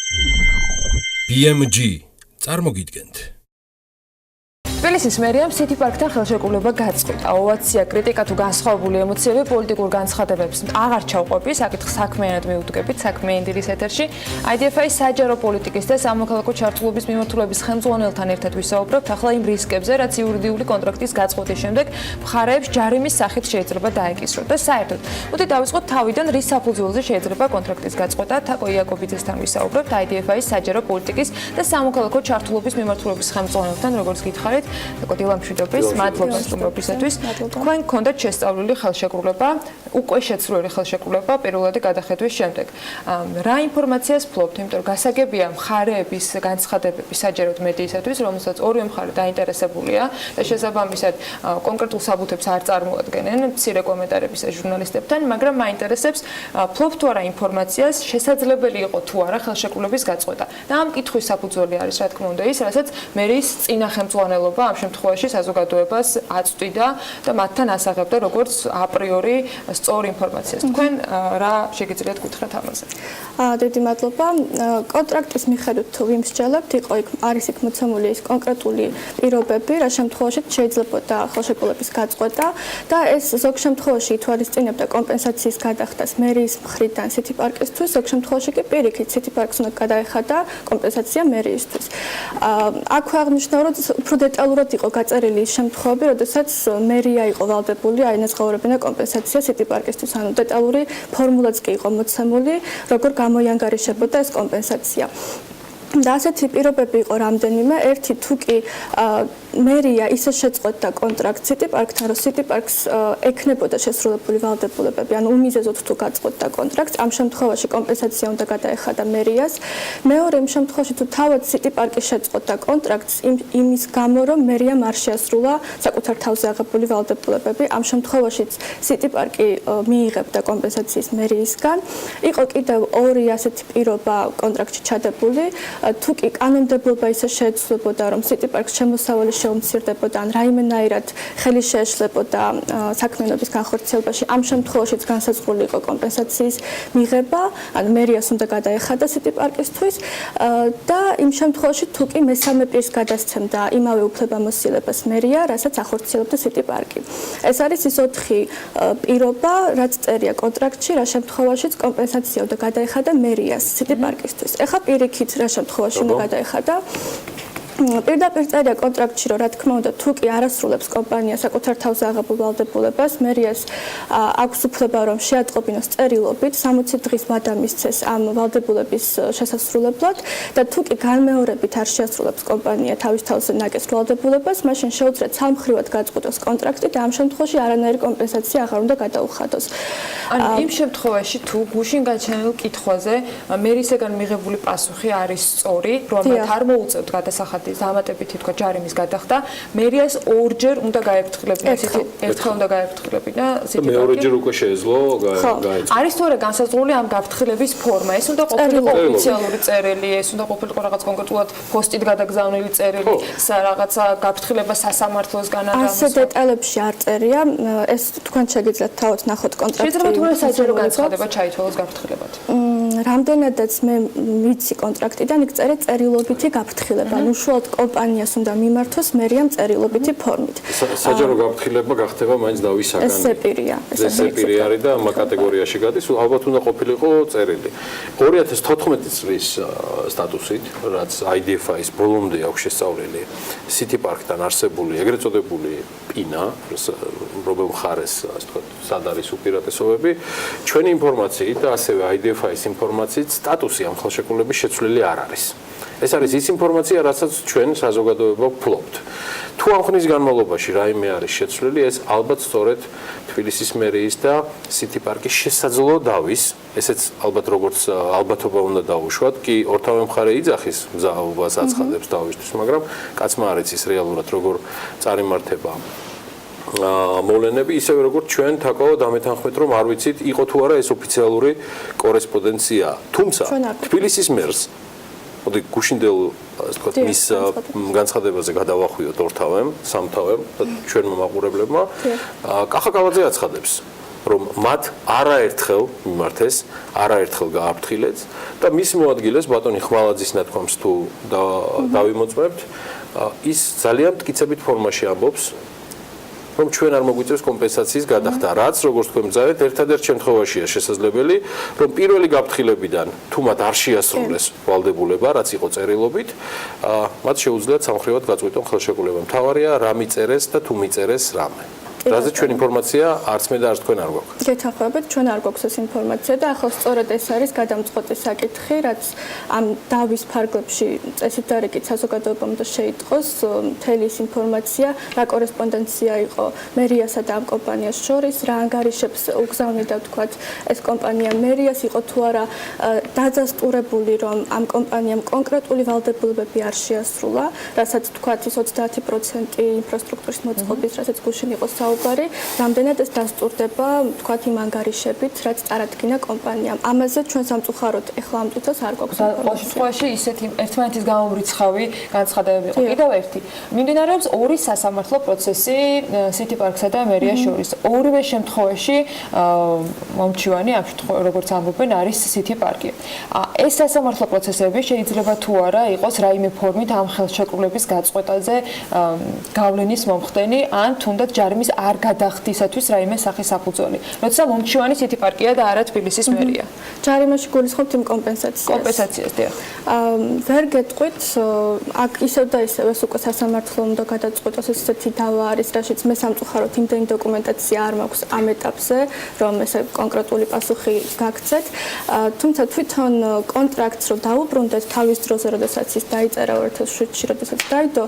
BMG წარმოგიდგენთ. თბილისის მერიამ სითი პარკთან ხელშეკრულება გაწყვიტა. ოვაცია, კრიტიკა თუ განსხვავებული ემოციები პოლიტიკურ განცხადებებს აღარ ჩავყვები, საკითხს საქმიანად მივუდგებით, საქმიანი დილის ეთერში. IDFI-ის საჯარო პოლიტიკის და სამოქალაქო ჩართულობის მიმართულების ხელმძღვანელთან ერთად ვისაუბრებთ ახლა იმ რისკებზე, რაც იურიდიული კონტრაქტის გაწყვეტის შემდეგ მხარეებს ჯარიმის სახით შეიძლება დაეკისროთ და საერთოდ. მოდი დავიწყოთ თავიდან, რის საფუძველზე შეიძლება კონტრაქტის გაწყვეტა. თაკო იაკობიძესთან ვისაუბრებთ IDFI-ის საჯარო პოლიტიკის და სამოქალაქო ჩართულობის მიმართულების ხელმძღვანელთან, როგორც გითხარით. დილამშვიდობის, მადლობა სტუმრობისათვის. თქვენ გქონდათ შესწავლილი ხელშეკრულება, უკვე შეცვლილი ხელშეკრულება პირველადი გადახედვის შემდეგ. რა ინფორმაციას ფლობთ, იმიტომ რომ გასაგებია მხარეების განცხადებები საჯაროდ მედიისათვის, რომელსაც ორივე მხარე დაინტერესებულია და შესაბამისად კონკრეტულ საბუთებს არ წარმოადგენენ მცირე კომენტარებისა ჟურნალისტებთან, მაგრამ მაინტერესებს ფლობთ თუ არა ინფორმაციას, შესაძლებელი იყო თუ არა ხელშეკრულების გაწყვეტა. და ამ კითხვის საფუძველი არის, რა თქმა უნდა, ის, რასაც მერის წინა ხელმძღვანელობა ამ შემთხვევაში საზოგადოებას აწვდიდა და მათთან ასაღებდა როგორც აპრიორი სწორ ინფორმაციას. თქვენ რა შეგიძლიათ გითხრათ ამაზე? დიდი მადლობა. კონტრაქტის მიხედვით ვიმსჯელებთ, არის იქ მოცემული ის კონკრეტული პირობები, რა შემთხვევაში შეიძლებოდა ხელშეკრულების გაწყვეტა და ეს ზოგ შემთხვევაში ითვალისწინებდა კომპენსაციის გადახდას მერიის მხრიდან სითი პარკისთვის, ზოგ შემთხვევაში კი პირიქით სითი პარკს უნდა გადაეხადა კომპენსაცია მერიისთვის. აქვე აღნიშნავ, რომ უფრო დეტალურად იყო გაწერილი ის შემთხვევები, როდესაც მერია იყო ვალდებული აინაცღაურებინა კომპენსაცია სითი პარკისთვის, ანუ დეტალური ფორმულაც კი იყო მოცემული, როგორ გამოიანგარიშებოდა ეს კომპენსაცია. და ასეთი პირობები იყო რამდენიმე. ერთი თუ კი მერია ისე შეწყვეტდა კონტრაქტს სითი პარკთან, რომ სითი პარკს ექნებოდა შესრულებული ვალდებულებები, ანუ უმიზეზოდ თუ გაწყვეტდა კონტრაქტს, ამ შემთხვევაში კომპენსაცია უნდა გადაეხადა მერიას. მეორე იმ შემთხვევაში თუ თავად სითი პარკი შეწყვეტდა კონტრაქტს იმის გამო, რომ მერიამ არ შეასრულა საკუთარ თავზე აღებული ვალდებულებები, ამ შემთხვევაშიც სითი პარკი მიიღებდა კომპენსაციის მერიისგან. იყო კიდევ ორი ასეთი პირობა კონტრაქტში ჩადებული. თუ კი კანონმდებლობა ისე შეეცვლებოდა, რომ სითი პარკს შემოსავალი შეუმცირდებოდა ან რაიმენაირად ხელი შეეშლებოდა საქმიანობის განხორციელებაში, ამ შემთხვევაშიც განსაზღვრული იყო კომპენსაციის მიღება, ანუ მერიას უნდა გადაეხადა სითი პარკისთვის და იმ შემთხვევაში თუ კი მესამე პირს გადასცემდა იმავე უფლებამოსილებას მერია, რასაც ახორციელებდა სითი პარკი. ეს არის ის 4 პირობა, რაც წერია კონტრაქტში, რა შემთხვევაშიც კომპენსაცია უნდა გადაეხადა მერიას სითი პარკისთვის. ეხლა პირიქით რა შემთხვევაში უნდა გადაეხადა. პირდაპირ წერია კონტრაქტში, რომ რა თქმა უნდა, თუ კი არ ასრულებს კომპანია საკუთარ თავზე აღებულ ვალდებულებას, მერიას აქვს უფლება, რომ შეატყობინოს წერილობით 60 დღის ვადა მისცეს ამ ვალდებულების შესასრულებლად და თუ კი განმეორებით არ შეასრულებს კომპანია თავის თავზე ნაკეს ვალდებულებას, მაშინ შეუძლია ცალმხრივად გაწყვიტოს კონტრაქტი და ამ შემთხვევაში არანაირი კომპენსაცია აღარ უნდა გადაუხადოს. ანუ იმ შემთხვევაში თუ გუშინ გაჩენილ კითხვაზე მერისგან მიღებული პასუხი არის სწორი, რომ მათ არ მოუწევთ გადასახადის დამატებითი თქვა ჯარიმის გადახდა, მერიას ორჯერ უნდა გაეფრთხილებინა სითი, ერთხელ უნდა გაეფრთხილებინა სითი პარკი. მეორეჯერ უკვე შეეძლო გაეწყვეტა. არის თორე განსაზღვრული ამ გაფრთხილების ფორმა, ეს უნდა ყოფილიყო ოფიციალური წერილი, ეს უნდა ყოფილიყო რაღაც კონკრეტულად პოსტით გადაგზავნილი წერილი, რაღაცა გაფრთხილება სასამართლოსგან ან ასე დეტალებში არ წერია, ეს თქვენ შეგიძლიათ თავად ნახოთ კონტრაქტში. შეიძლება თუ რა საჯარო განცხადება ჩაითვალოს გაფრთხილებად. რამდენადაც მე ვიცი კონტრაქტიდან იქ წერია წერილობითი გაფრთხილება, ანუ უშუალოდ კომპანიას უნდა მიმართოს მერიამ წერილობითი ფორმით. საჯარო გაფრთხილება გახდება მაინც დავისაგანი. ეს სეპირია. ეს სეპირი არის და ამ კატეგორიაში გადის, ალბათ უნდა ყოფილიყო წერილი. 2014 წლის სტატუსით, რაც IDFI-ის ბოლომდე აქვს შესწავლილი სითი პარკთან არსებული ეგრეთ წოდებული პინა, რომელ მხარეს, ასე ვთქვათ, სად არის უპირატესობები, ჩვენი ინფორმაციით და ასევე IDFI-ის ინფორმაციით სტატუსი ამ ხელშეკრულების შეცვლილი არ არის. ეს არის ის ინფორმაცია, რასაც ჩვენ საზოგადოება ვფლობთ. თუ ამ ხნის განმავლობაში რაიმე არის შეცვლილი, ეს ალბათ სწორედ თბილისის მერიის და სითი პარკის შესაძლო დავის, ესეც ალბათ როგორც ალბათობა უნდა დაუშვათ, კი ორთავე მხარე იძახის მზაობას აცხადებს დავისთვის, მაგრამ კაცმა არ იცის რეალურად როგორ წარიმართება მოვლენები, ისევე როგორც ჩვენ თაკო დამეთანხმეთ, რომ არ ვიცით, იყო თუ არა ეს ოფიციალური კორესპონდენცია. თუმცა თბილისის მერს მოდი გუშინდელ ასე ვთქვათ მის განცხადებაზე გადავახვიოთ ორთავემ, სამთავემ და ჩვენმა მაყურებლებმა. კახაკალაძე აცხადებს, რომ მათ არაერთხელ მიმართეს, არაერთხელ გააფრთხილეს და მის მოადგილეს ბატონი ხმალაძის ნათქვამს თუ დავიმოწმებთ, ის ძალიან მტკიცებით ფორმაში ამბობს, რომ ჩვენ არ მოგვიწევს კომპენსაციის გადახდა, რაც როგორც თქვენ მძავეთ, ერთადერთ შემთხვევაშია შესაძლებელი, რომ პირველი გაფრთხილებიდან თუ მათ არ შეასრულეს ვალდებულება, რაც იყო წერილობით, მათ შეუძლიათ სამხრივად გაწყვიტონ ხელშეკრულება. მთავარია რა მიწერეს და თუ მიწერეს რამე. რაზე ჩვენ ინფორმაცია არც მე და არც თქვენ არ გვაქვს. გეთანხმებით, ჩვენ არ გვაქვს ეს ინფორმაცია და ახლა სწორედ ეს არის გადამწყვეტი საკითხი, რაც ამ დავის ფარგლებში წესით და რიგით საზოგადოებამ და შეიტყოს მთელი ის ინფორმაცია, რა კორესპონდენცია იყო მერიასა და ამ კომპანიას შორის, რა ანგარიშებს უგზავნიდა თქვათ ეს კომპანია მერიას, იყო თუ არა დაძასტურებული, რომ ამ კომპანიამ კონკრეტული ვალდებულებები არ შეასრულა, რასაც თქვათ ის 30% ინფრასტრუქტურის მოწყობის, რასაც გუშინ იყო საუბარი, რამდენად ეს დასტურდება, თქვათ იმ ანგარიშებით, რაც წარადგინა კომპანიამ. ამაზე ჩვენ სამწუხაროდ ახლა ამ წუთას არ გვაქვს ინფორმაცია. ყოველ შემთხვევაში ისეთი ერთმანეთის გამომრიცხავი განცხადებები იყო. კიდევ ერთი. მიმდინარეობს ორი სასამართლო პროცესი სითი პარკსა და მერიას შორის. ორივე შემთხვევაში მომჩივანი ამ შემთხვევაში როგორც ამბობენ არის სითი პარკი. ეს სასამართლო პროცესები შეიძლება თუ არა იყოს რაიმე ფორმით ამ ხელშეკრულების გაწყვეტაზე გავლენის მომხდენი ან თუნდაც ჯარიმის არ გადახდისათვის რაიმე სახის საფუძველი. როცა მომჩივანი სითი პარკია და არა თბილისის მერია. ჯარიმაში გულისხმობთ იმ კომპენსაციას. კომპენსაციას, დიახ. ვერ გეტყვით, აქ ისევ და ისევ ეს უკვე სასამართლო უნდა გადაწყვეტოს ესეთი დავა არის, რაშიც მე სამწუხაროდ იმდენი დოკუმენტაცია არ მაქვს ამ ეტაპზე, რომ ესე კონკრეტული პასუხი გაგცეთ. თუმცა თვითონ კონტრაქტს რო დაუბრუნდეთ თავის დროზე, როდესაც ის დაიწერა 2007-ში, როდესაც დაიდო,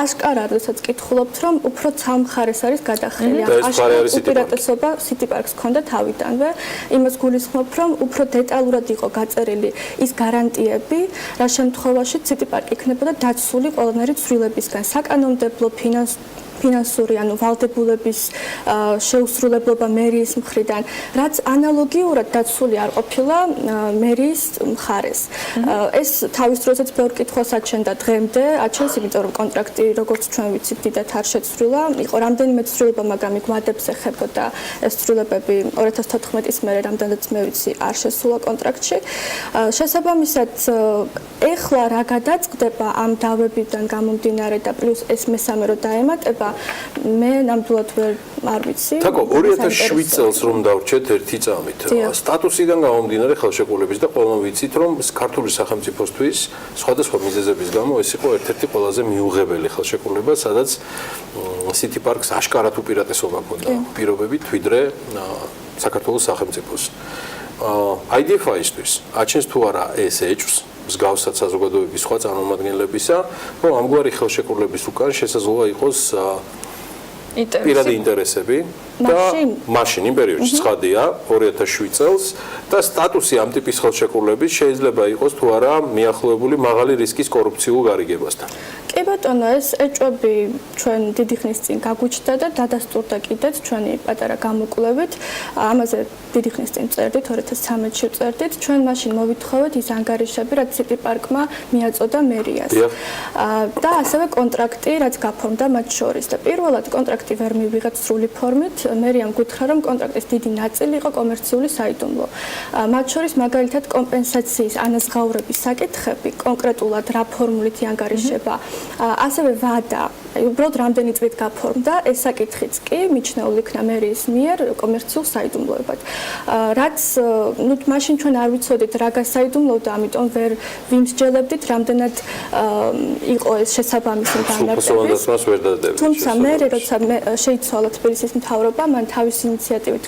აშკარა, როდესაც კითხულობთ, რომ უფრო ცალმხარეს არის გადახრილი. აშკარა უპირატესობა სითი პარკს ჰქონდა თავიდანვე. იმას გულისხმობ, რომ უფრო დეტალურად იყო გაწერილი ის გარანტიები, რა შემთხვევაში სითი პარკი იქნებოდა დაცული ყველანაირი ცვლილებისგან, საკანონმდებლო ფინანსური, ანუ ვალდებულების შეუსრულებლობა მერიის მხრიდან, რაც ანალოგიურად დაცული არ ყოფილა მერიის მხარეს. ეს თავის დროზეც ბევრ კითხვას აჩენდა დღემდე, აჩენს, იმიტომ რომ კონტრაქტი, როგორც ჩვენ ვიცით, დიდად არ შეცვლილა. იყო რამდენიმე ცვლილება, მაგრამ იქ ვადებს ეხებოდა ეს ცვლილებები 2014-ის მერე, რამდენადაც მე ვიცი, არ შესულა კონტრაქტში. შესაბამისად, ეხლა რა გადაწყდება ამ დავებიდან გამომდინარე და პლუს ეს მესამე რო დაემატება, მე ნამდვილად არ ვიცი. თაკო 2007 წელს რომ დავრჩეთ ერთი წამით. სტატუსიდან გამომდინარე ხელშეკრულების და ყველამ ვიცით რომ ქართული სახელმწიფოსთვის სხვადასხვა მიზეზების გამო ეს იყო ერთ-ერთი ყველაზე მიუღებელი ხელშეკრულება, სადაც სითი პარკს აშკარად უპირატესობა ჰქონდა პირობებით ვიდრე საქართველოს სახელმწიფოს. IDFI-ისთვის აჩენს თუ არა ეს ეჭვს მსგავსად საზოგადოების სხვა წარმომადგენლებისა, რომ ამგვარი ხელშეკრულების უკან შესაძლოა იყოს პირადი ინტერესები და მაშინ იმ პერიოდში ცხადია 2007 წელს და სტატუსი ამ ტიპის ხელშეკრულების შეიძლება იყოს თუ არა მიახლოებული მაღალი რისკის კორუფციულ გარიგებასთან. კი ბატონო, ეს ეჭვები ჩვენ დიდი ხნის წინ გაგვიჩნდა და დადასტურდა კიდეც ჩვენი პატარა გამოკვლევით. ამაზე დიდი ხნის წინ წერდით, 2013-ში წერდით. ჩვენ მაშინ მოვითხოვეთ ის ანგარიშები, რაც სითი პარკმა მიაწოდა მერიას. და ასევე კონტრაქტი, რაც გაფორმდა მათ შორის. და პირველად კონტრაქტი ვერ მივიღეთ სრული ფორმით. მერიამ გითხრა, რომ კონტრაქტის დიდი ნაწილი იყო კომერციული საიდუმლო. მათ შორის მაგალითად კომპენსაციის ანაზღაურების საკითხები, კონკრეტულად რა ფორმულით ანგარიშება, ასევე ვადა, უბრალოდ რამდენი წლით გაფორმდა, ეს საკითხიც კი მიჩნეულ იქნა მერიის მიერ კომერციულ საიდუმლოებად. რაც, მაშინ ჩვენ არ ვიცოდით რა გასაიდუმლოვდა, ამიტომ ვერ ვიმსჯელებდით, რამდენად იყო ეს შესაბამისი განმარტების. თუმცა მე, როცა შეიცვალა თბილისის მთავრობა, მან თავის ინიციატივით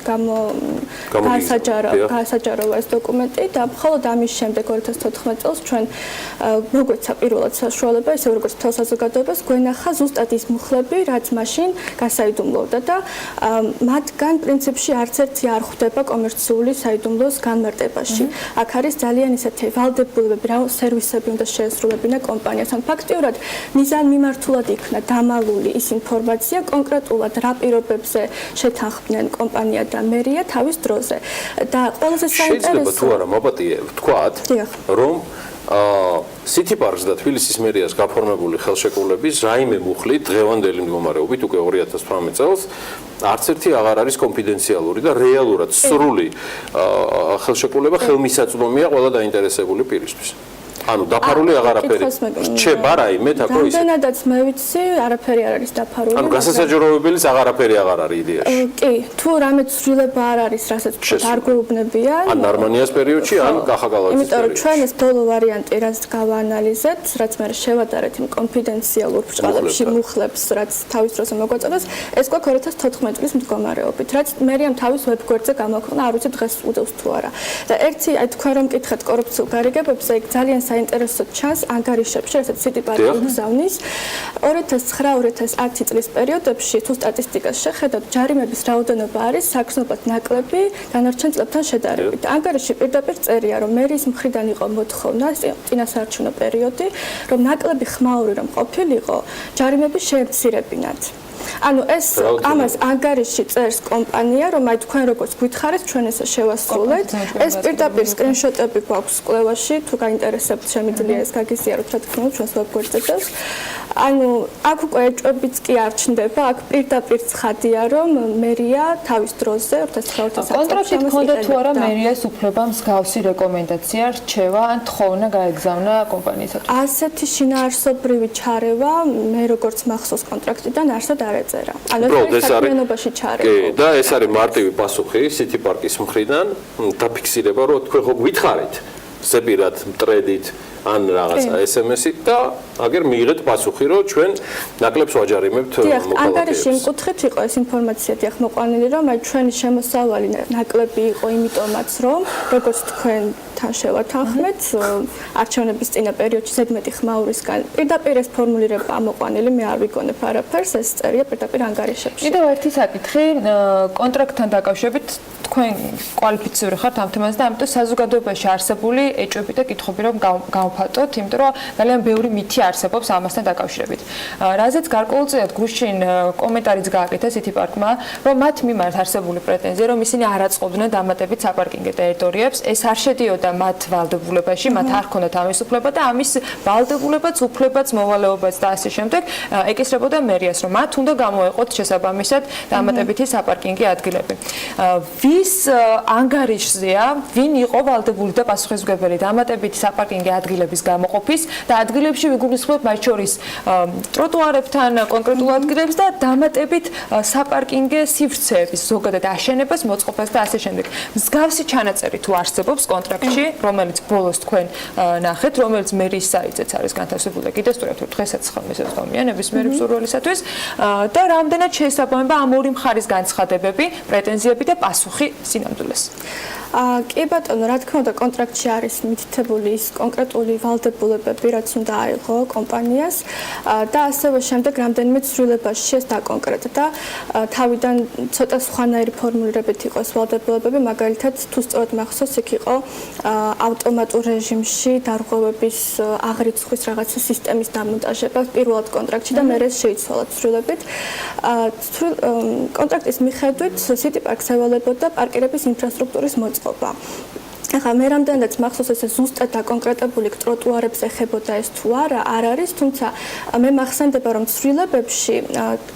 გაასაჯაროვა ეს დოკუმენტი და მხოლოდ ამის შემდეგ 2014 წელს ჩვენ მოგვეცა პირველად საშუალება, ისე როგორც მთელ საზოგადოებას გვენახა ზუსტად ის მუხლები, რაც მაშინ გასაიდუმლოვდა და მათგან პრინციპში არც ერთი არ ხვდება კომერციული საიდუმლოს განმარტებაში. აქ არის ძალიან ისეთი ვალდებულებები, რა სერვისები უნდა შეესრულებინა კომპანიას. ან ფაქტიურად მიზან მიმართულად იქნა დამალული ის ინფორმაცია კონკრეტულად რა პირობებზე შეთანხმდნენ კომპანია და მერია თავის დროზე. და ყველაზე საინტერესო შეიძლება თუ არა მოპატიე ვთქვათ, რომ სითი პარკს და თბილისის მერიას გაფორმებული ხელშეკრულების რაიმე მუხლით დღევანდელი მდგომარეობით უკვე 2018 წელს არც ერთი აღარ არის კონფიდენციალური და რეალურად სრული ხელშეკრულება ხელმისაწვდომია ყველა დაინტერესებული პირისთვის. ანუ დაფარული აღარაფერი რჩება რაიმე თაკო ისე. რამდენადაც მე ვიცი, არაფერი არ არის დაფარული. ანუ გასასაჯაროებელიც აღარაფერი აღარ არის იდეაში. კი, თუ რამე ცვლილება არ არის, რასაც არ გვეუბნებიან. ან ნარმანიას პერიოდში, ან კახაკალაძის პერიოდში. იმიტომ რომ ჩვენ ეს ბოლო ვარიანტი რაც გავაანალიზეთ, რაც მე შევადარეთ იმ კონფიდენციალურ ბრჭყალებში მუხლებს, რაც თავის დროზე მოგვაწოდოს, ეს გვაქვს 2014 წლის მდგომარეობით, რაც მერიამ თავის ვებგვერდზე გამოაქვეყნა, არ ვიცი დღეს უდევს თუ არა. და ერთი, აი თქვენ რომ მკითხეთ კორუფციულ გარიგებებზე, იქ ძალიან საინტერესო ჩანს ანგარიშებში, რასაც სითი პარკი გზავნის 2009-2010 წლის პერიოდებში თუ სტატისტიკას შეხედავთ, ჯარიმების რაოდენობა არის საგრძნობლად ნაკლები დანარჩენ წლებთან შედარებით. ანგარიში პირდაპირ წერია, რომ მერის მხრიდან იყო მოთხოვნა წინასაარჩევნო პერიოდი, რომ ნაკლები ხმაური რომ ყოფილიყო, ჯარიმები შეემცირებინათ. ანუ ეს ამას ანგარიში წერს კომპანია, რომ აი თქვენ როგორც გითხარით, ჩვენ ესე შევასრულეთ. ეს პირდაპირ სკრინშოტები გვაქვს კვლევაში, თუ გაინტერესებთ, შემიძლია ეს გაგიზიაროთ, რა თქმა უნდა, ჩვენს ვებგვერდზე. ანუ აქ უკვე ეჭვებიც კი არ ჩნდება, აქ პირდაპირ ცხადია, რომ მერია თავის დროზე 2019 წელს კონტრაქტი გქონდა თუ არა მერიას უფლება მსგავსი რეკომენდაცია რჩევა ან თხოვნა გაეგზავნა კომპანიისათვის. ასეთი შინაარსობრივი ჩარევა მე როგორც მახსოვს კონტრაქტიდან არსად არ ეწერა. ანუ ეს საქმიანობაში ჩარევა. კი, და ეს არის მარტივი პასუხი სითი პარკის მხრიდან დაფიქსირება, რომ თქვენ ხო გითხარით ზეპირად მტრედით ან რაღაცა SMS-ით და აგერ მიიღეთ პასუხი, რომ ჩვენ ნაკლებს ვაჯარიმებთ მოქალაქეებს. ანგარიში იმ კუთხით იყო ეს ინფორმაცია დიახ მოყვანილი, რომ აი ჩვენი შემოსავალი ნაკლები იყო იმიტომაც, რომ როგორც თქვენთან შევათანხმეთ, არჩევნების წინა პერიოდში ზედმეტი ხმაურისგან პირდაპირ ეს ფორმულირება ამოყვანილი, მე არ ვიგონებ არაფერს, ეს წერია პირდაპირ ანგარიშებში. კიდევ ერთი საკითხი, კონტრაქტთან დაკავშირებით თქვენ კვალიფიციური ხართ ამ თემაზე და ამიტომ საზოგადოებაში არსებული ეჭვები და კითხვები რომ გავფატოთ, იმიტომ რომ ძალიან ბევრი მითი არსებობს ამასთან დაკავშირებით. რაზეც გარკვეულწილად გუშინ კომენტარიც გააკეთა სითი პარკმა, რომ მათ მიმართ არსებული პრეტენზია, რომ ისინი არ აწყობდნენ დამატებით საპარკინგო ტერიტორიებს, ეს არ შედიოდა მათ ვალდებულებაში, მათ არ ჰქონდათ ამის უფლება და ამის ვალდებულებაც, უფლებაც, მოვალეობაც და ასე შემდეგ ეკისრებოდა მერიას, რომ მათ უნდა გამოეყოთ შესაბამისად დამატებითი საპარკინგი ადგილები. ვის ანგარიშზეა, ვინ იყო ვალდებული და პასუხისმგებელი დამატებითი საპარკინგი ადგილების გამოყოფის და ადგილებში ვიგულისხმებთ მათ შორის ტროტუარებთან კონკრეტულ ადგილებს და დამატებით საპარკინგე სივრცეების ზოგადად აშენებას, მოწყობას და ასე შემდეგ. მსგავსი ჩანაწერი თუ არსებობს კონტრაქტში, რომელიც ბოლოს თქვენ ნახეთ, რომელიც მერის საიტზეც არის განთავსებული და კიდევ სწორად დღესაც ხელმისაწვდომია ნებისმიერი მსურველისათვის და რამდენად შეესაბამება ამ ორი მხარის განცხადებები, პრეტენზიები და პასუხი სინამდვილეს. კი ბატონო, რა თქმა უნდა, კონტრაქტში არის მითითებული ის კონკრეტული ვალდებულებები, რაც უნდა აიღო კომპანიას და ასევე შემდეგ რამდენიმე ცვლილებაში ეს დაკონკრეტდა. თავიდან ცოტა სხვანაირი ფორმულირებით იყო ეს ვალდებულებები, მაგალითად, თუ სწორად მახსოვს, იქ იყო ავტომატურ რეჟიმში დარღვევების აღრიცხვის რაღაცა სისტემის დამონტაჟება პირველად კონტრაქტში და მერე შეიცვალა ცვლილებით. კონტრაქტის მიხედვით სითი პარკს ევალებოდა პარკირების ინფრასტრუქტურის მოწყობა. ახლა მე რამდენადაც მახსოვს ეს ზუსტად დაკონკრეტებული ტროტუარებს ეხებოდა ეს თუ არა, არ არის, თუმცა მე მახსენდება რომ ცვლილებებში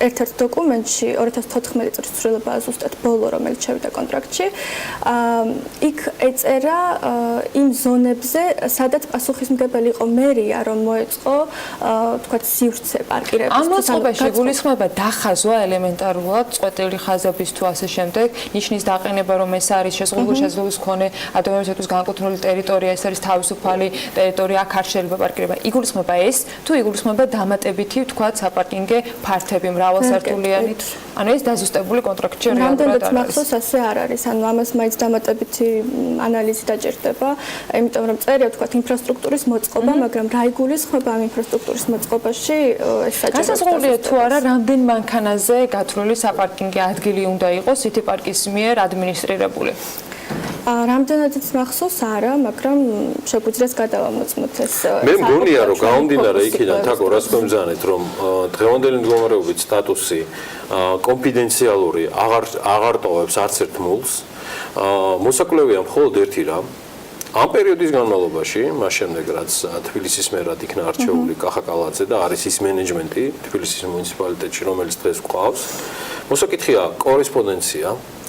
ერთ-ერთ დოკუმენტში 2014 წლის ცვლილებაა ზუსტად ბოლო რომელიც შევიდა კონტრაქტში, იქ ეწერა იმ ზონებზე, სადაც პასუხისმგებელი იყო მერია, რომ მოეწყო თქვა სივრცე პარკირების. ამ მოწყობაში გულისხმება დახაზვა ელემენტარულად წყვეტილი ხაზების თუ ასე შემდეგ, ნიშნის დაყენება რომ ეს არის შეზღუდული შესაძლებლობის მქონე ადამიანის განკუთვნილი ტერიტორია, ეს არის თავისუფალი ტერიტორია, აქ არ შეიძლება პარკირება. იგულისხმება ეს, თუ იგულისხმება დამატებითი, თქვათ, საპარკინგე ფართები მრავალსართულიანით. ანუ ეს დაზუსტებული კონტრაქტში რეალურად არ არის. რამდენიც მახსოვს, ასე არ არის. ანუ ამას მაინც დამატებითი ანალიზი დაჭირდება, იმიტომ რომ წერია, თქვათ, ინფრასტრუქტურის მოწყობა, მაგრამ რა იგულისხმება ამ ინფრასტრუქტურის მოწყობაში, ეს საჭიროა. გასაზღვრულია თუ არა, რამდენ მანქანაზე გათვლილი საპარკინგე ადგილი უნდა იყოს სითი პარკის მიერ ადმინისტრირებული. რამდენადაც მახსოვს არა, მაგრამ შეგვიძლია გადავამოწმოთ ეს. მე მგონია რომ გამომდინარე იქიდან თაკო რას გვემზანეთ რომ დღევანდელი მდგომარეობის სტატუსი კონფიდენციალური აღარ ტოვებს არც ერთ მულს. მოსაკვლევია მხოლოდ ერთი რამ ამ პერიოდის განმავლობაში, მას შემდეგ რაც თბილისის მერად იქნა არჩეული კახა კალაძე და არის ის მენეჯმენტი თბილისის მუნიციპალიტეტში, რომელიც დღეს გვყავს, მოსაკითხია კორესპონდენცია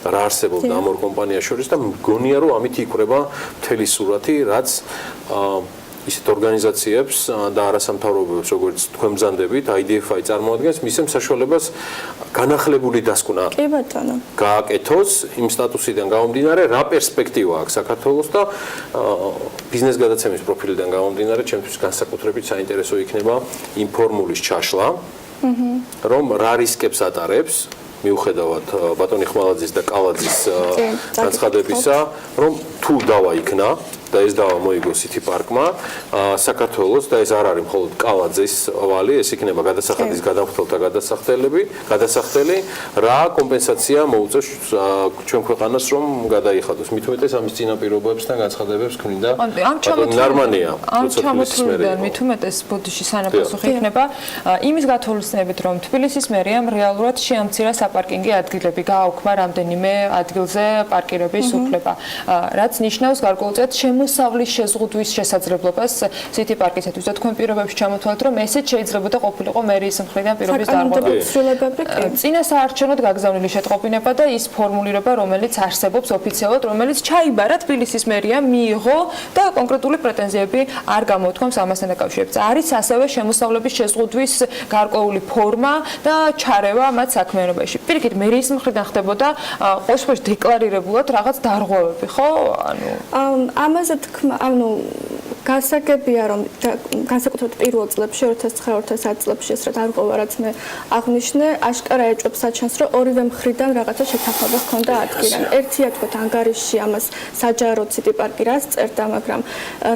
რა არსებობდა ამ ორ კომპანიას შორის და მგონია რომ ამით იკვრება მთელი სურათი, რაც ისეთ ორგანიზაციებს და არასამთავრობოებს, როგორც თქვენ ბრძანდებით, IDFI წარმოადგენს, მისცემს საშუალებას განახლებული დასკვნა. კი ბატონო. გააკეთოს იმ სტატუსიდან გამომდინარე, რა პერსპექტივა აქვს საქართველოს და ბიზნეს გადაცემის პროფილიდან გამომდინარე, ჩემთვის განსაკუთრებით საინტერესო იქნება იმ ფორმულის ჩაშლა, რომ რა რისკებს ატარებს მიუხედავად ბატონი ხმალაძის და კალაძის განცხადებისა, რომ თუ დავა იქნა და ეს დავა მოიგო სითი პარკმა საქართველოს და ეს არ არის მხოლოდ კალაძის ვალი, ეს იქნება გადასახადის გადამხდელთა გადასახდელი, რა კომპენსაცია მოუწევს ჩვენ ქვეყანას რომ გადაიხადოს. მით უმეტეს ამის წინაპირობებს და განცხადებებს ქმნიდა ნარმანია. ამ ჩამოთვლიდან მით უმეტეს ბოდიში სანაპასუხი იქნება იმის გათვალისწინებით, რომ თბილისის მერიამ რეალურად შეამცირა საპარკინგი ადგილები, გააუქმა რამდენიმე ადგილზე პარკირების უფლება, რაც ნიშნავს გარკვეულწილად მოსავლის შეზღუდვის შესაძლებლობას სითი პარკისათვის და თქვენ პირობებში ჩამოთვალეთ, რომ ესეც შეიძლებოდა ყოფილიყო მერიის მხრიდან პირობის დარღვევა. წინასაარჩევნოდ გაგზავნილი შეტყობინება და ის ფორმულირება, რომელიც არსებობს ოფიციალურად, რომელიც ჩაიბარა თბილისის მერიამ მიიღო და კონკრეტული პრეტენზიები არ გამოთქვამს ამასთან დაკავშირებით. არის ასევე შემოსავლების შეზღუდვის გარკვეული ფორმა და ჩარევა მათ საქმიანობაში. პირიქით, მერიის მხრიდან ხდებოდა ყოველთვის დეკლარირებულად რაღაც დარღვევები, ხო? ამაზე თქმა, გასაგებია რომ განსაკუთრებით პირველ წლებში 2009-2010 წლებში ეს რა დარღვევა რაც მე აღნიშნე, აშკარა ეჭვებს საჩანს, რომ ორივე მხრიდან რაღაცა შეთანხმება ჰქონდა ადგილიდან. ერთია თქვა ანგარიშში ამას საჯარო სითი პარკი რაც წერდა, მაგრამ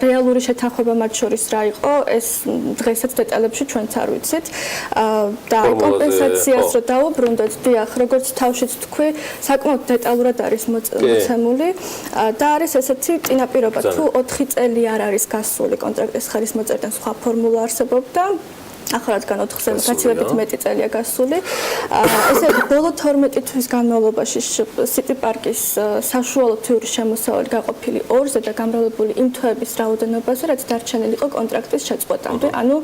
რეალური შეთანხმება მათ შორის რა იყო, ეს დღესაც დეტალებში ჩვენც არ ვიცით. და კომპენსაციას რო დავუბრუნდეთ, დიახ, როგორც თავშიც თქვი, საკმაოდ დეტალურად არის მოცემული და არის ესეთი წინაპირობა, თუ 4 წელი არ არის გასული კონტრაქტის ხარისმოწერიდან სხვა ფორმულა არსებობდა. ახლა რადგან 4-ზე გაცილებით მეტი წელია გასული. ესე ბოლო 12 თვის განმავლობაში სითი პარკის საშუალო თვიური შემოსავალი გაყოფილი 2-ზე და გამრავლებული იმ თვეების რაოდენობაზე, რაც დარჩენილი იყო კონტრაქტის შეწყვეტამდე. ანუ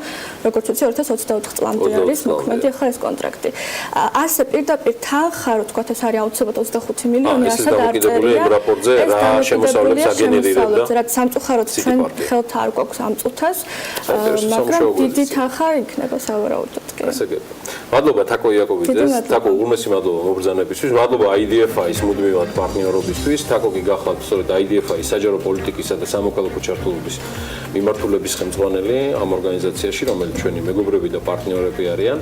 როგორც ვიცი 2024 წლამდე არის მოქმედი ახლა ეს კონტრაქტი. ასე პირდაპირ თანხა, რო თქვა ეს არის აუცილებლად 25 მილიონი, ასად არ წერია. ეს რა შემოსავლებს აგენერირებდა? რაც სამწუხაროდ ჩვენ ხელთ არ გვაქვს ამ წუთას, მაგრამ დიდი თანხა იქნება სავარაუდოდ კი. მადლობა თაკო იაკობიძე, თაკო ულმესი მადლობა მობრძანებისთვის, მადლობა IDFI-ის მუდმივად პარტნიორობისთვის, თაკო კი გახლავთ სწორედ IDFI-ის საჯარო პოლიტიკისა და სამოქალაქო ჩართულობის მიმართულების ხელმძღვანელი ამ ორგანიზაციაში, რომელიც ჩვენი მეგობრები და პარტნიორები არიან.